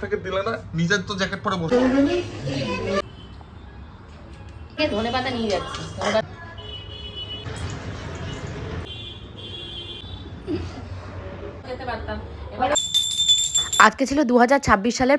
Packet দিলে না, নিজের তো জ্যাকেট পরে বসে। ধনেপাতা নিয়ে যাচ্ছি। যেতে পারতাম। আজকে ছিল 2026 সালের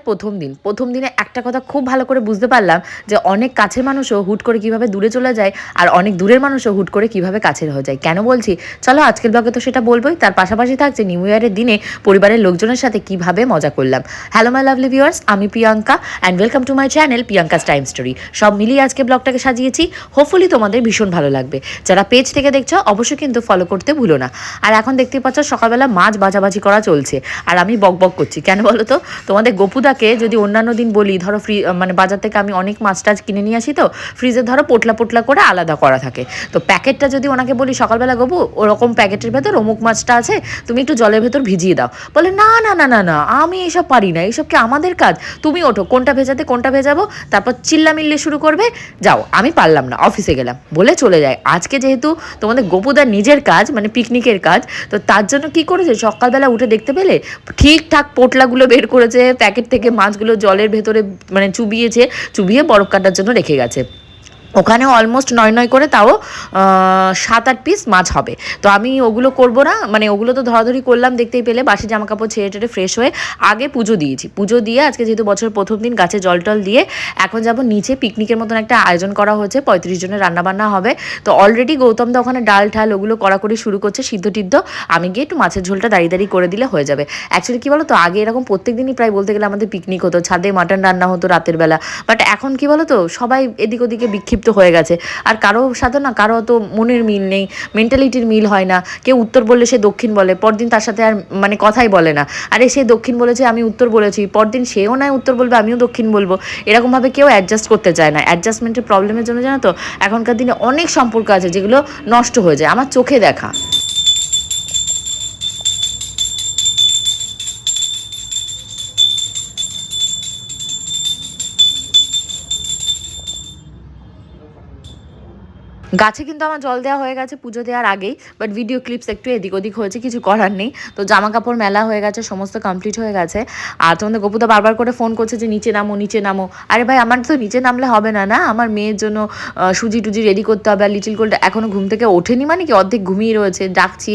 প্রথম দিনে একটা কথা খুব ভালো করে বুঝতে পারলাম যে অনেক কাছের মানুষও হুট করে কিভাবে দূরে চলে যায়, আর অনেক দূরের মানুষও হুট করে কিভাবে কাছের হয়ে যায়। কেন বলছি, চলো আজকের ব্লগে তো সেটা বলবোই, তার পাশাপাশি থাকছে নিউ ইয়ারের দিনে পরিবারের লোকজনের সাথে কিভাবে মজা করলাম। হ্যালো মাই লাভলি ভিউয়ার্স, আমি Priyanka and welcome to my channel Priyanka's time story. সব মিলিয়ে আজকে ব্লগটাকে সাজিয়েছি, হোপফুলি তোমাদের ভীষণ ভালো লাগবে। যারা পেজ থেকে দেখছো অবশ্যই কিন্তু ফলো করতে ভুলো না। আর এখন দেখতে পাচ্ছ সকালবেলা মাছ বাজাবাজি করা চলছে, আর আমি বক করছি। কেন বলো তো, তোমাদের গোপুদাকে যদি অন্যান্য দিন বলি, ধরো মানে বাজার থেকে আমি অনেক মাছ টাছ কিনে নিয়ে আসি, তো ফ্রিজে ধরো পোটলা করে আলাদা করা থাকে, তো প্যাকেটটা যদি ওনাকে বলি সকালবেলা গোপু ওরকম প্যাকেটের ভেতর অমুক মাছটা আছে, তুমি একটু জলের ভেতর ভিজিয়ে দাও, বলে না না না না না আমি এইসব পারি না, এইসব কি আমাদের কাজ, তুমি ওঠো কোনটা ভেজাতে কোনটা ভেজাবো, তারপর চিল্লামিল্লি শুরু করবে, যাও আমি পারলাম না অফিসে গেলাম বলে চলে যায়। আজকে যেহেতু তোমাদের গোপুদার নিজের কাজ মানে পিকনিকের কাজ, তো তার জন্য কি করেছে, সকালবেলা উঠে দেখতে পেলে ঠিকঠাক পোটলাগুলো বের করেছে, প্যাকেট থেকে মাছগুলো জলের ভেতরে মানে চুবিয়ে বরফ কাটার জন্য রেখে গেছে। ওখানে অলমোস্ট নয় করে তাও 7-8 পিস মাছ হবে। তো আমি ওগুলো করবো না, মানে ওগুলো তো ধরাধরি করলাম, দেখতেই পেলে বাসি জামা কাপড় ছেড়ে টেড়ে ফ্রেশ হয়ে আগে পুজো দিয়েছি। পুজো দিয়ে আজকে যেহেতু বছরের প্রথম দিন গাছে জল টল দিয়ে এখন যাব নিচে, পিকনিকের মতন একটা আয়োজন করা হয়েছে, 35 জনের রান্নাবান্না হবে। তো অলরেডি গৌতম দা ওখানে ডাল ঠাল ওগুলো কড়াকড়ি শুরু করছে, সিদ্ধ টিদ্ধ, আমি গিয়ে একটু মাছের ঝোলটা দাঁড়িয়ে করে দিলে হয়ে যাবে। অ্যাকচুয়ালি কী বলো তো, আগে এরকম প্রত্যেক দিনই প্রায় বলতে গেলে আমাদের পিকনিক হতো, ছাদে মাটন রান্না হতো রাতের বেলা, বাট এখন কী বলো তো সবাই এদিক ওদিকে বিক্ষিপ্ত হয়ে গেছে, আর কারো সাথে না কারো তো মনের মিল নেই, মেন্টালিটির মিল হয় না। কেউ উত্তর বললে সে দক্ষিণ বলে, পরদিন তার সাথে আর মানে কথাই বলে না। আরে সে দক্ষিণ বলেছে আমি উত্তর বলেছি, পরদিন সেও নয় উত্তর বলবে আমিও দক্ষিণ বলবো, এরকমভাবে কেউ অ্যাডজাস্ট করতে চায় না। অ্যাডজাস্টমেন্টের প্রবলেমের জন্য জানো তো এখনকার দিনে অনেক সম্পর্ক আছে যেগুলো নষ্ট হয়ে যায়, আমার চোখে দেখা। গাছে কিন্তু আমার জল দেওয়া হয়ে গেছে পুজো দেওয়ার আগেই, বাট ভিডিও ক্লিপস একটু এদিক ওদিক হয়েছে, কিছু করার নেই। তো জামা কাপড় মেলা হয়ে গেছে, সমস্ত কমপ্লিট হয়ে গেছে। আর তোমাদের গোপুদা বারবার করে ফোন করছে যে নিচে নামো নিচে নামো। আরে ভাই আমার তো নিচে নামলে হবে না, আমার মেয়ের জন্য সুজি টুজি রেডি করতে হবে। আর লিটিল গোল্ড এখনও ঘুম থেকে ওঠেনি, মানে কি অর্ধেক ঘুমিয়ে রয়েছে, ডাকছি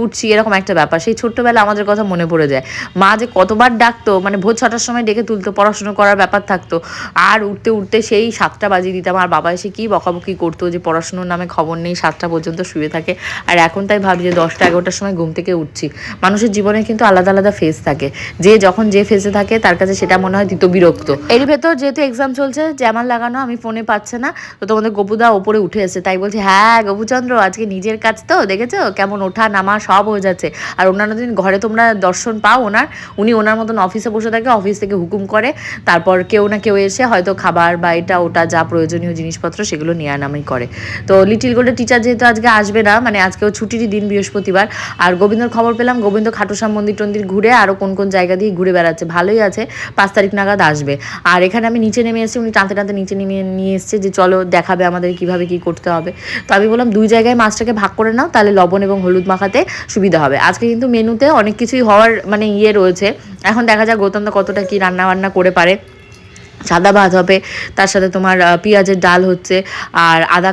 উঠছি এরকম একটা ব্যাপার। সেই ছোট্টবেলা আমাদের কথা মনে পড়ে যায়, মা যে কতবার ডাকতো, মানে ভোর 6টার সময় ডেকে তুলতো, পড়াশুনো করার ব্যাপার থাকতো, আর উঠতে সেই 7টা বাজিয়ে দিতাম, আর বাবা এসে কি বকাবকি করতো যে পড়াশুনোর নামে খবর নেই, 7টা পর্যন্ত শুয়ে থাকে। আর এখন তাই ভাবি যে 10টা-11টার সময় ঘুম থেকে উঠছি। মানুষের জীবনে কিন্তু আলাদা আলাদা ফেজ থাকে, যে যখন যে ফেজে থাকে তার কাছে সেটা মনে হয় দিত বিরক্ত। এর ভেতর যেহেতু এক্সাম চলছে, জ্যামার লাগানো, আমি ফোনে পাচ্ছে না, তো তোমাদের গোপুদা ওপরে উঠে এসে তাই বলছে হ্যাঁ গোপুচন্দ্র আজকে নিজের কাজ তো দেখেছো কেমন ওঠা নামা সব হয়ে যাচ্ছে। আর অন্যান্য দিন ঘরে তোমরা দর্শন পাও উনি ওনার মতন অফিসে বসে থাকে, অফিস থেকে হুকুম করে, তারপর কেউ না কেউ এসে হয়তো খাবার বা এটা ওটা যা প্রয়োজনীয় জিনিসপত্র সেগুলো নেওয়া নামাই করে। তো লিটিল গোল্ডের টিচার যেহেতু আজকে আসবে না, মানে আজকেও ছুটিরই দিন বৃহস্পতিবার, আর গোবিন্দর খবর পেলাম গোবিন্দ খাটুশ্যাম মন্দির টন্দির ঘুরে আরও কোন জায়গা দিয়ে ঘুরে বেড়াচ্ছে, ভালোই আছে, 5 তারিখ নাগাদ আসবে। আর এখানে আমি নিচে নেমে এসেছি, উনি টানতে নিচে নিয়ে এসছে যে চলো দেখাবে আমাদের কিভাবে কি করতে হবে। তো আমি বললাম 2 জায়গায় মাছটাকে ভাগ করে নাও, তাহলে লবণ এবং হলুদ মাখাতে সুবিধা হবে। আজকে কিন্তু মেনুতে অনেক কিছুই হওয়ার মানে রয়েছে, এখন দেখা যাক গৌতম দা কতটা কি রান্না বান্না করে পারে। সাদা ভাত হবে, তার সাথে তোমার পেঁয়াজের ডাল হচ্ছে, আর আদা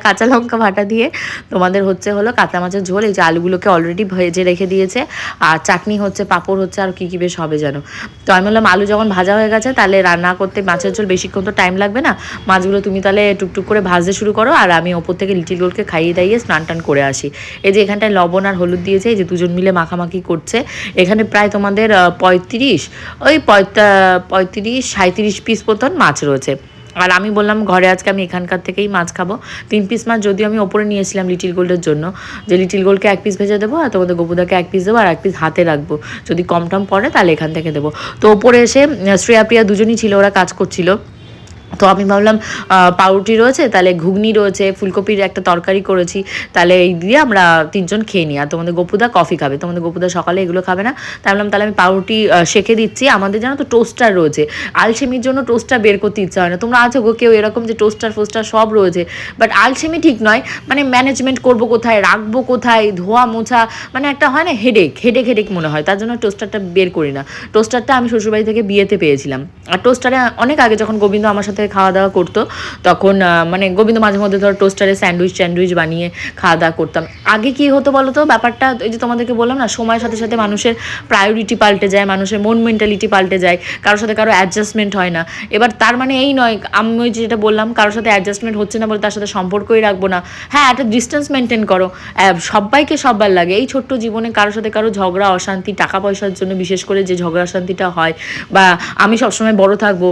কাঁচা লঙ্কা বাটা দিয়ে তোমাদের হলো কাতলা মাছের ঝোল। এই যে আলুগুলোকে অলরেডি ভেজে রেখে দিয়েছে, আর চাটনি হচ্ছে, পাঁপড় হচ্ছে, আর কী বেশ হবে যেন। তো আমি বললাম আলু যখন ভাজা হয়ে গেছে তাহলে রান্না করতে মাছের ঝোল বেশিক্ষণ তো টাইম লাগবে না, মাছগুলো তুমি তাহলে টুকটুক করে ভাজতে শুরু করো, আর আমি ওপর থেকে লিটিল গোল্ডকে খাইয়ে দাইয়ে স্নান টান করে আসি। এই যে এখানটায় লবণ আর হলুদ দিয়েছে, এই যে 2জন মিলে মাখামাখি করছে। এখানে প্রায় তোমাদের 35-37 পিস মতন মাছ রয়েছে। আর আমি বললাম ঘরে আজকে আমি এখানকার থেকেই মাছ খাবো। 3 পিস মাছ যদিও আমি ওপরে নিয়েছিলাম লিটিল গোল্ডের জন্য, যে লিটিল গোল্ডকে 1 পিস ভেজে দেবো, আর তোমাদের গোপুদাকে 1 পিস দেবো, আর 1 পিস হাতে রাখবো, যদি কম টম পড়ে তাহলে এখান থেকে দেবো। তো ওপরে এসে শ্রেয়া প্রিয়া দুজনই ছিল, ওরা কাজ করছিল। তো আমি ভাবলাম পাউরুটি রয়েছে, তাহলে ঘুগনি রয়েছে, ফুলকপির একটা তরকারি করেছি, তাহলে এই দিয়ে আমরা 3 জন খেয়ে নিই। আর তোমাদের গপুদা কফি খাবে, তোমাদের গপুদা সকালে এগুলো খাবে না। তাই বললাম তাহলে আমি পাউরুটি সেঁকে দিচ্ছি। আমাদের জানো তো টোস্টার রয়েছে, আলসেমির জন্য টোস্টার বের করতে ইচ্ছা হয় না। তোমরা আছো গো কেউ এরকম যে টোস্টার ফোস্টার সব রয়েছে, বাট আলসেমি ঠিক নয়, মানে ম্যানেজমেন্ট করবো কোথায়, রাখবো কোথায়, ধোয়া মোছা, মানে একটা হয় না হেডেক হেডেক হেডেক মনে হয়, তার জন্য টোস্টারটা বের করি না। টোস্টারটা আমি শ্বশুরবাড়ি থেকে বিয়েতে পেয়েছিলাম। আর টোস্টারে অনেক আগে যখন গোবিন্দ আমার সাথে খাওয়া দাওয়া করতো, তখন মানে গোবিন্দ মাঝে মধ্যে ধর টোস্টারে স্যান্ডউইচ বানিয়ে খাওয়া দাওয়া করতাম। আগে কি হতো বলো তো ব্যাপারটা, এই যে তোমাদেরকে বললাম না, সময়ের সাথে সাথে মানুষের প্রায়োরিটি পাল্টে যায়, মানুষের মন মেন্টালিটি পাল্টে যায়, কারোর সাথে কারো অ্যাডজাস্টমেন্ট হয় না। এবার তার মানে এই নয় আমি ওই যেটা বললাম, কারোর সাথে অ্যাডজাস্টমেন্ট হচ্ছে না বলে তার সাথে সম্পর্কই রাখবো না। হ্যাঁ, একটা ডিস্টেন্স মেনটেন করো, সবাইকে সববার লাগে। এই ছোট্ট জীবনে কারোর সাথে কারো ঝগড়া অশান্তি, টাকা পয়সার জন্য বিশেষ করে যে ঝগড়া অশান্তিটা হয়, বা আমি সবসময় বড় থাকবো,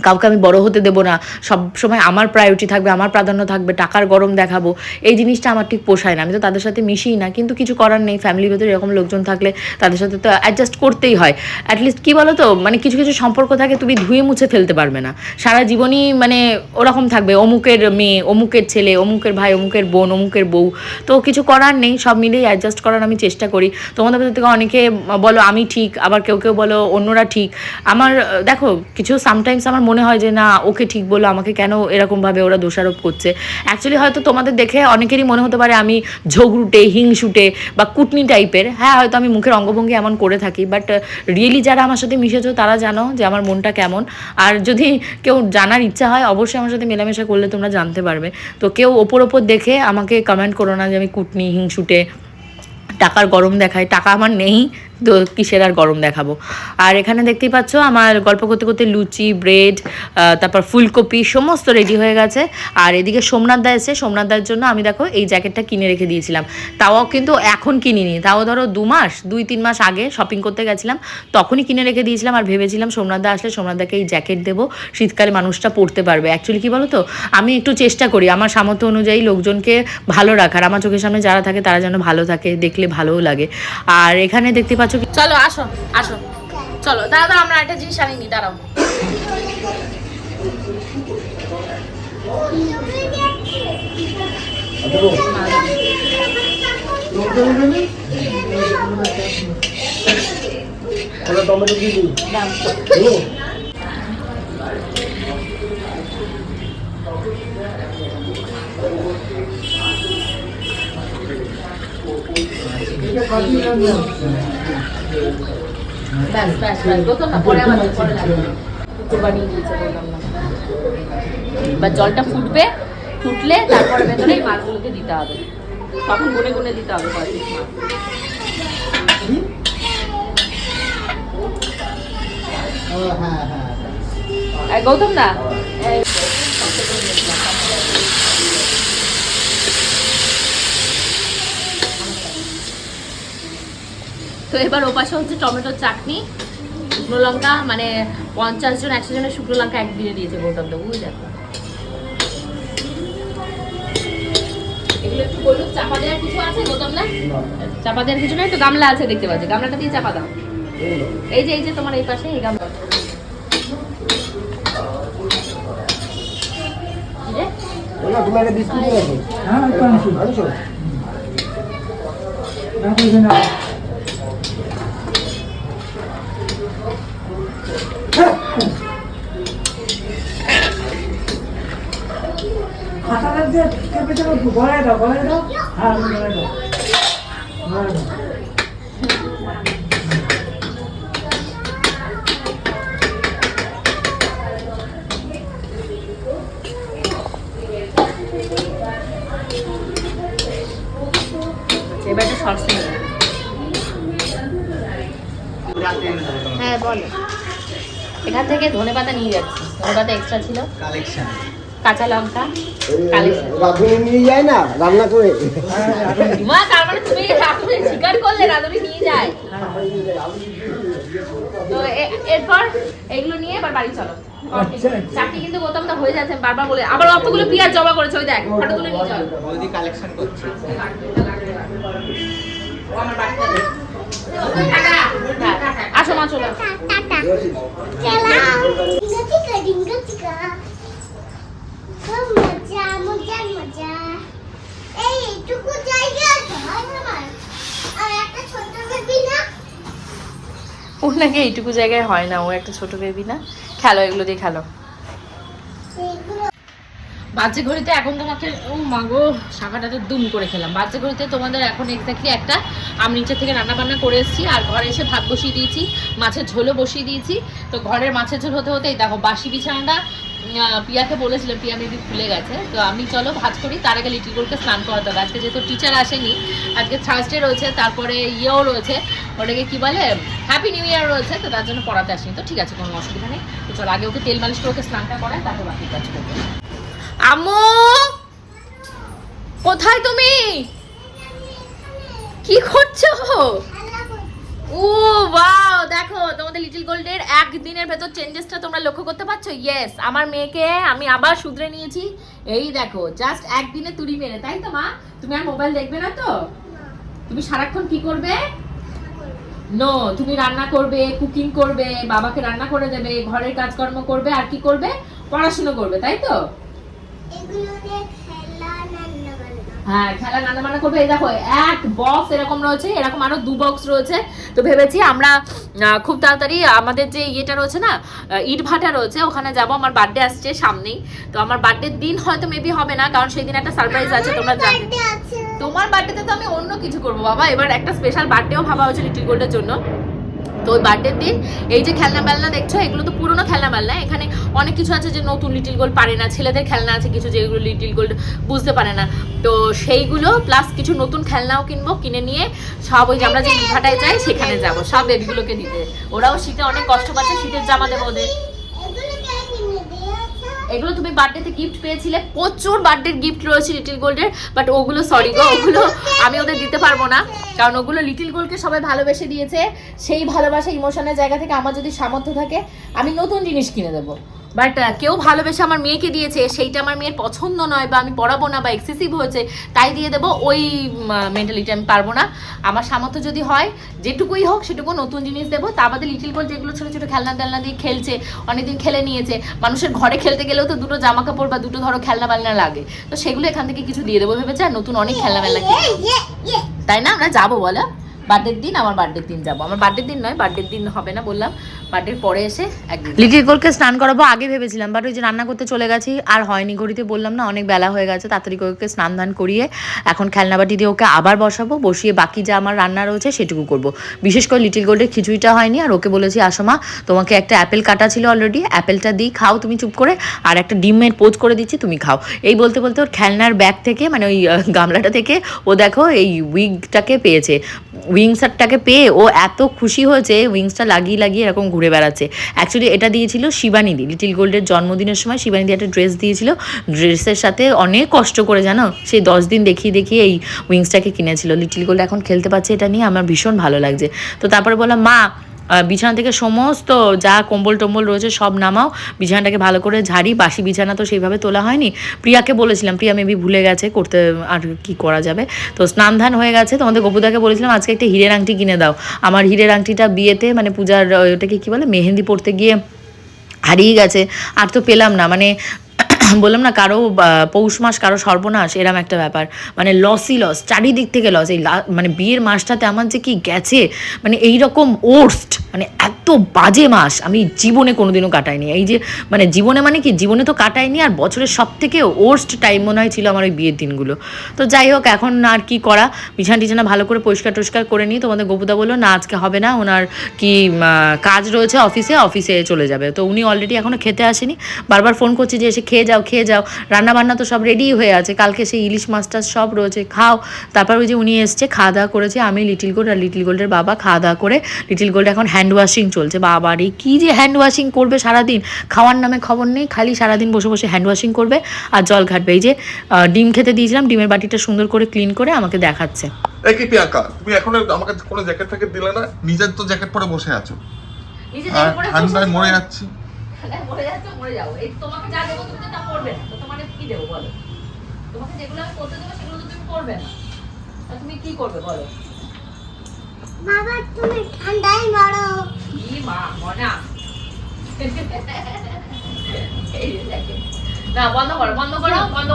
কাউকে আমি বড় হতে দেবো না, সব সময় আমার প্রায়োরিটি থাকবে, আমার প্রাধান্য থাকবে, টাকার গরম দেখাবো, এই জিনিসটা আমার ঠিক পোষায় না। আমি তো তাদের সাথে মিশিই না, কিন্তু কিছু করার নেই, ফ্যামিলির ভেতরে এরকম লোকজন থাকলে তাদের সাথে তো অ্যাডজাস্ট করতেই হয়। অ্যাটলিস্ট কী বলো তো, মানে কিছু কিছু সম্পর্ক থাকে তুমি ধুয়ে মুছে ফেলতে পারবে না, সারা জীবনই মানে ওরকম থাকবে, অমুকের মেয়ে, অমুকের ছেলে, অমুকের ভাই, অমুকের বোন, অমুকের বউ। তো কিছু করার নেই, সব মিলেই অ্যাডজাস্ট করার আমি চেষ্টা করি। তোমাদের ভেতর থেকে অনেকে বলো আমি ঠিক, আবার কেউ কেউ বলো অন্যরা ঠিক। আমার দেখো কিছু সামটাইমস আমার মনে হয় যে না, ওকে ঠিক বলো, আমাকে কেন এরকমভাবে ওরা দোষারোপ করছে। অ্যাকচুয়ালি হয়তো তোমাদের দেখে অনেকেরই মনে হতে পারে আমি ঝগড়ুটে, হিংসুটে বা কুটনি টাইপের। হ্যাঁ, হয়তো আমি মুখের অঙ্গভঙ্গি এমন করে থাকি, বাট রিয়েলি যারা আমার সাথে মিশেছো তারা জানো যে আমার মনটা কেমন। আর যদি কেউ জানার ইচ্ছা হয় অবশ্যই আমার সাথে মেলামেশা করলে তোমরা জানতে পারবে। তো কেউ ওপর দেখে আমাকে কমেন্ট করো না যে আমি কুটনি, হিংসুটে, টাকার গরম দেখায়। টাকা আমার নেই তো কিসের আর গরম দেখাবো। আর এখানে দেখতেই পাচ্ছ আমার গল্প করতে করতে লুচি, ব্রেড, তারপর ফুলকপি সমস্ত রেডি হয়ে গেছে। আর এদিকে সোমনাথ দা এসে, সোমনাথ দার জন্য আমি দেখো এই জ্যাকেটটা কিনে রেখে দিয়েছিলাম। তাও কিন্তু এখন কিনিনি, তাও ধরো 2-3 মাস আগে শপিং করতে গেছিলাম, তখনই কিনে রেখে দিয়েছিলাম। আর ভেবেছিলাম সোমনাথ দা আসলে সোমনাথ দাকে এই জ্যাকেট দেবো, শীতকালে মানুষটা পরতে পারবে। অ্যাকচুয়ালি কী বলো তো, আমি একটু চেষ্টা করি আমার সামর্থ্য অনুযায়ী লোকজনকে ভালো রাখার, আমার চোখের সামনে যারা থাকে তারা যেন ভালো থাকে, দেখলে ভালোও লাগে। আর এখানে দেখতে পাচ্ছ, চলো আসো আসো, চলো দাদা আমরা একটা জিনিস আনিনি, দাঁড়াও। জলটা ফুটবে, ফুটলে তারপরে ভেতরে এই মাছগুলোকে দিতে হবে, তখন গুনে গুনে দিতে হবে। গৌতম দা তো এবার ওপাশে হচ্ছে টমেটোর চাটনি, শুকনো লঙ্কা, মানে 50 জন 100 জনের শুকনো লঙ্কা একদিনে দিয়েছে গৌতম দা, বুঝলে। এগুলো একটু বলুন, চাপা দেওয়ার কিছু আছে গৌতম দা? চাপা দেওয়ার কিছু নেই তো, গামলা আছে দেখতে পাচ্ছি, গামলাটা দিয়ে চাপা দাও। এই যে তোমার এই পাশে এই গামলা। এবার একটা শর্টস নিয়ে, হ্যাঁ বলো। এখান থেকে ধনেপাতা নিয়ে যাচ্ছি, ধনেপাতা এক্সট্রা ছিল, কালেকশন, কাঁচা লঙ্কা কালেকশন। রাধুনি নিয়ে যায় না রান্না করে, মা তার মানে তুমি রাধুনি স্বীকার করলে রাধুনি নিয়ে যায়। তো এরপর এগুলো নিয়ে এবার বাড়ি চলো। চাকরি কিন্তু গৌতম দা হয়ে যাচ্ছে বারবার বলে, আবার অতগুলো পেঁয়াজ জমা করেছে, ওই দেখ ফটো তুলে নিয়ে চল, ওইদিকে কালেকশন করছে। ও আমার বাড়িতে আসো মা, চলো। ডিঙ্গা চিকা খুব মজা মজা মজা এইটুকু জায়গা আছে আমার আর একটা ছোট বেবি না ও নাকি এইটুকু জায়গায় হয় না, ও একটা ছোট বেবি না। খেলো, এগুলো দিয়ে খেলো। বাচ্চা ঘড়িতে এখন তোমাকে ও মাগো শাখাটাতে দুম করে খেলাম। বাচ্চা ঘড়িতে তোমাদের এখন এক্স্যাক্টলি একটা, আমি নিচে থেকে রান্না বান্না করে এসেছি আর ঘরে এসে ভাত বসিয়ে দিয়েছি, মাছের ঝোলও বসিয়ে দিয়েছি। তো ঘরের মাছের ঝোল হতে হতেই দেখো বাসি বিছানাটা পিয়াকে বলেছিলাম, পিয়া মেবি ভুলে গেছে। তো আমি চলো ভাজ করি, তার আগে লিটিল গোলকে স্নান করাতে হবে। আজকে যেহেতু টিচার আসেনি, আজকে থার্সডে রয়েছে, তারপরে ইয়েও রয়েছে, ওটাকে কি বলে হ্যাপি নিউ ইয়ার রয়েছে, তো তার জন্য পড়াতে আসেনি। তো ঠিক আছে, কোনো অসুবিধা নেই। তো চলো আগে ওকে তেল মালিশ করে ওকে স্নানটা করায়, তারপর বাকি কাজ করবো। আম্মু কোথায় তুমি? কি করছো? ও ওয়াও, দেখো তোমাদের লিটল গোল্ডের একদিনের ভেতর চেঞ্জেসটা তোমরা লক্ষ্য করতে পারছো? ইয়েস, আমার মেয়েকে আমি আবার শুধরে নিয়েছি। এই দেখো জাস্ট একদিনে তুড়ি মেরে, তাই তো মা? তুমি আর মোবাইল দেখবে না তো? তুমি সারাক্ষণ কি করবে? নো, তুমি রান্না করবে, কুকিং করবে, বাবাকে রান্না করে দেবে, ঘরের কাজকর্ম করবে, আর কি করবে? পড়াশোনা করবে, তাই তো? হ্যাঁ, খেলা রান্না বান্না করবে। এই দেখো এক বক্স এরকম রয়েছে, এরকম আরো 2 বক্স রয়েছে। তো ভেবেছি আমরা খুব তাড়াতাড়ি আমাদের যে ইয়েটা রয়েছে না, ইট ভাটা রয়েছে, ওখানে যাব। আমার বার্থডে আসছে সামনেই, তো আমার বার্থডের দিন হয়তো মেবি হবে না, কারণ সেই দিন একটা সারপ্রাইজ আছে, তোমরা জানো। তোমার বার্থডেতে তো আমি অন্য কিছু করবো বাবা, এবার একটা স্পেশাল বার্থডেও ভাবা হয়েছে লিটল গোল্ডের জন্য। তো ওই বার্থডের দিন এই যে খেলনা বেলনা দেখছো, এগুলো তো পুরোনো খেলনা বেলনা। এখানে অনেক কিছু আছে যে নতুন লিটল গোল্ড পারে না, ছেলেদের খেলনা আছে কিছু যেগুলো লিটল গোল্ড বুঝতে পারে না। তো সেইগুলো প্লাস কিছু নতুন খেলনাও কিনবো, কিনে নিয়ে সব ওই যে আমরা যে ভাটায় যাই সেখানে যাবো সব বেবিগুলোকে দিতে। ওরাও শীতে অনেক কষ্ট পাচ্ছে, শীতের জামা দেবো ওদের। এগুলো তুমি বার্থডেতে গিফট পেয়েছিলে, প্রচুর বার্থডের গিফট রয়েছে লিটল গোল্ডের, বাট ওগুলো সরি গো, ওগুলো আমি ওদের দিতে পারবো না, কারণ ওগুলো লিটল গোল্ডকে সবাই ভালোবেসে দিয়েছে। সেই ভালোবাসা ইমোশনের জায়গা থেকে আমার যদি সামর্থ্য থাকে আমি নতুন জিনিস কিনে দেবো, বাট কেউ ভালোবেসে আমার মেয়েকে দিয়েছে, সেইটা আমার মেয়ের পছন্দ নয় বা আমি পড়াবো না বা এক্সেসিভ হয়েছে তাই দিয়ে দেবো, ওই মেন্টালিটি আমি পারবো না। আমার সামর্থ্য যদি হয় যেটুকুই হোক সেটুকু নতুন জিনিস দেবো। তা বাদে লিটল গোল্ড যেগুলো ছোটো ছোটো খেলনা টেলনা দিয়ে খেলছে, অনেকদিন খেলে নিয়েছে, মানুষের ঘরে খেলতে গেলেও তো দুটো জামা কাপড় বা দুটো ধরো খেলনা বালনা লাগে, তো সেগুলো এখান থেকে কিছু দিয়ে দেবো ভেবেছে, আর নতুন অনেক খেলনা বেলনা, তাই না? আমরা যাবো বলো বার্থডের দিন, আমার বার্থডের দিন যাবো। আমার বার্থডের দিন নয়, বার্থডের দিন হবে না বললাম, বার্থডের পরে এসে একদিন লিটল গোল্ডকে স্নান করাবো আগে ভেবেছিলাম, বাট ওই যে রান্না করতে চলে গেছি আর হয়নি। ঘড়িতে বললাম না অনেক বেলা হয়ে গেছে, তাড়াতাড়ি করে ওকে স্নান ধান করিয়ে এখন খেলনাবাটি দিয়ে ওকে আবার বসাবো, বসিয়ে বাকি যা আমার রান্না রয়েছে সেটুকু করবো। বিশেষ করে লিটল গোল্ডের খিচুড়িটা হয়নি, আর ওকে বলেছি আসো মা তোমাকে একটা অ্যাপেল কাটা ছিল অলরেডি, অ্যাপেলটা দিই খাও তুমি চুপ করে, আর একটা ডিমের পোচ করে দিচ্ছি তুমি খাও। এই বলতে বলতে ওর খেলনার ব্যাগ থেকে মানে ওই গামলাটা থেকে ও দেখো এই উইংটাকে পেয়েছে, উইংসারটাকে পেয়ে ও এত খুশি হয়েছে, উইংসটা লাগিয়ে লাগিয়ে এরকম ঘুরে বেড়াচ্ছে। অ্যাকচুয়ালি এটা দিয়েছিল শিবানিদি, লিটল গোল্ডের জন্মদিনের সময় শিবানিদি একটা ড্রেস দিয়েছিল, ড্রেসের সাথে অনেক কষ্ট করে জানো সেই 10 দিন দেখিয়ে দেখিয়ে এই উইংসটাকে কিনেছিল। লিটল গোল্ড এখন খেলতে পারছে, এটা নিয়ে আমার ভীষণ ভালো লাগছে। তো তারপরে বললাম মা বিছানা থেকে সমস্ত যা কম্বল টম্বল রয়েছে সব নামাও, বিছানাটাকে ভালো করে ঝাড়ি, বাসি বিছানা তো সেইভাবে তোলা হয়নি। প্রিয়াকে বলেছিলাম, প্রিয়া মেবি ভুলে গেছে করতে, আর কি করা যাবে। তো স্নান ধান হয়ে গেছে, তোমাদের গপুদাকে বলেছিলাম আজকে একটা হীরের আংটি কিনে দাও। আমার হীরের আংটিটা বিয়েতে মানে পূজার ওটাকে কী বলে মেহেন্দি পড়তে গিয়ে হারিয়ে গেছে, আর তো পেলাম না। মানে বললাম না কারো পৌষ মাস কারো সর্বনাশ, এরম একটা ব্যাপার, মানে লসই লস, চারিদিক থেকে লস। এই মানে বিয়ের মাসটাতে আমার যে কি গেছে, মানে এইরকম ওর্স্ট, মানে এত বাজে মাস আমি জীবনে কোনোদিনও কাটাইনি। এই যে মানে জীবনে মানে কি জীবনে তো কাটাইনি, আর বছরের সব থেকে ওর্স্ট টাইম মনে হয় ছিল আমার ওই বিয়ের দিনগুলো। তো যাই হোক এখন আর কি করা, বিছানা টিছানা ভালো করে পরিষ্কার টরিষ্কার করে নিই। তোমাদের গপুদা বললো না আজকে হবে না, ওনার কি কাজ রয়েছে অফিসে চলে যাবে। তো উনি অলরেডি এখনও খেতে আসেনি, বারবার ফোন করছি যে এসে খেয়ে যাও খেয়ে যাও, রান্না বান্না তো সব রেডি হয়ে আছে, কালকে সেই ইলিশ মাছটা সব রয়েছে খাও। তারপর ওই যে উনি এসছে, খাওয়া দাওয়া করেছে, আমি লিটল গোল্ড আর লিটল গোল্ডের বাবা খাওয়া দাওয়া করে, লিটল গোল্ড এখন হ্যান্ড ওয়াশিং চলছে। বাবারে কি যে হ্যান্ড ওয়াশিং করবে সারাদিন, খাওয়ার নামে খবর নেই, খালি সারাদিন বসে বসে হ্যান্ড ওয়াশিং করবে আর জল ঘাটবে। এই যে ডিম খেতে দিয়েছিলাম, ডিমের বাটিটা সুন্দর করে ক্লিন করে আমাকে দেখাচ্ছে। এই কি প্রিয়াঙ্কা, তুমি এখন আমাকে কোনো জ্যাকেট ফ্যাকেট দিলে না, নিজের তো জ্যাকেট পরে বসে আছো, ঠান্ডায় মরে যাচ্ছি। মরে যাচ্ছে, মরে যাও। এই তোমাকে যা দেবো তুমি তো তা করবে না, তো তোমাকে কি দেবো বলো? তোমাকে যেগুলো আমি করতে দেবো সেগুলো তো তুমি করবে না, তা তুমি কি করবে বলো? বাবা তুমি ঠান্ডায় মরো। কি মা মনা এই যে দেখেন। না বন্ধ করো বন্ধ করো বন্ধ।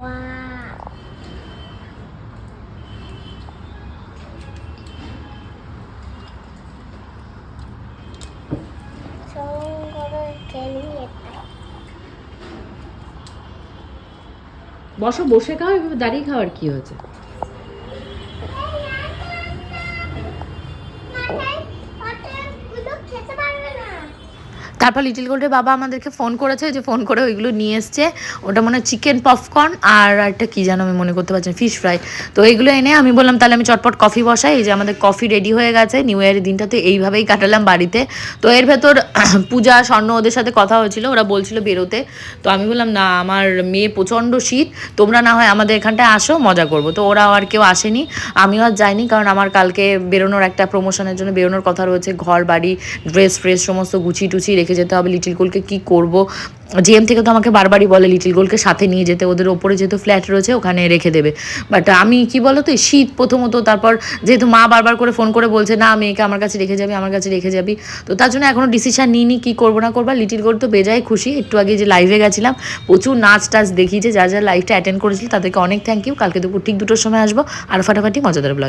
বসো, বসে খাও, এভাবে দাঁড়িয়ে খাওয়ার কি হয়েছে? তারপর লিটিল গোল্ডের বাবা আমাদেরকে ফোন করেছে, যে ফোন করে ওইগুলো নিয়ে এসছে। ওটা মনে হয় চিকেন পপকর্ন আর একটা কী যেন আমি মনে করতে পারছি না, ফিশ ফ্রাই। তো এইগুলো এনে আমি বললাম তাহলে আমি চটপট কফি বসাই। এই যে আমাদের কফি রেডি হয়ে গেছে। নিউ ইয়ারের দিনটা তো এইভাবেই কাটালাম বাড়িতে। তো এর ভেতর পূজা, স্বর্ণ ওদের সাথে কথা হয়েছিল, ওরা বলছিল বেরোতে। তো আমি বললাম না, আমার মেয়ে প্রচণ্ড শীত, তোমরা না হয় আমাদের এখানটায় আসো, মজা করবো। তো ওরাও আর কেউ আসেনি, আমিও আর যাইনি, কারণ আমার কালকে বেরোনোর একটা প্রমোশনের জন্য বেরোনোর কথা রয়েছে। ঘর বাড়ি ড্রেস ফ্রেস সমস্ত গুছিয়ে টুছিয়ে রেখে যেতে হবে। লিটিল গোলকে কী করবো, জিএম থেকে তো আমাকে বারবারই বলে লিটিল গোলকে সাথে নিয়ে যেতে, ওদের ওপরে যেহেতু ফ্ল্যাট রয়েছে ওখানে রেখে দেবে। বাট আমি কি বলো তো, শীত প্রথমত, তারপর যেহেতু মা বারবার করে ফোন করে বলছে না মেয়েকে আমার কাছে রেখে যাবি, আমার কাছে রেখে যাবি, তো তার জন্য এখনও ডিসিশন নিইনি কী করবো না করবো। লিটিল গোল তো বেজায় খুশি। একটু আগে যে লাইভে গেছিলাম, প্রচুর নাচ টাচ দেখিয়েছে, যা যা লাইভটা অ্যাটেন্ড করেছিল তাদেরকে অনেক থ্যাংক ইউ। কালকে দুপুর ঠিক 2টোর সময় আসবো আর ফাটাফাটি মজাদার ব্লগে।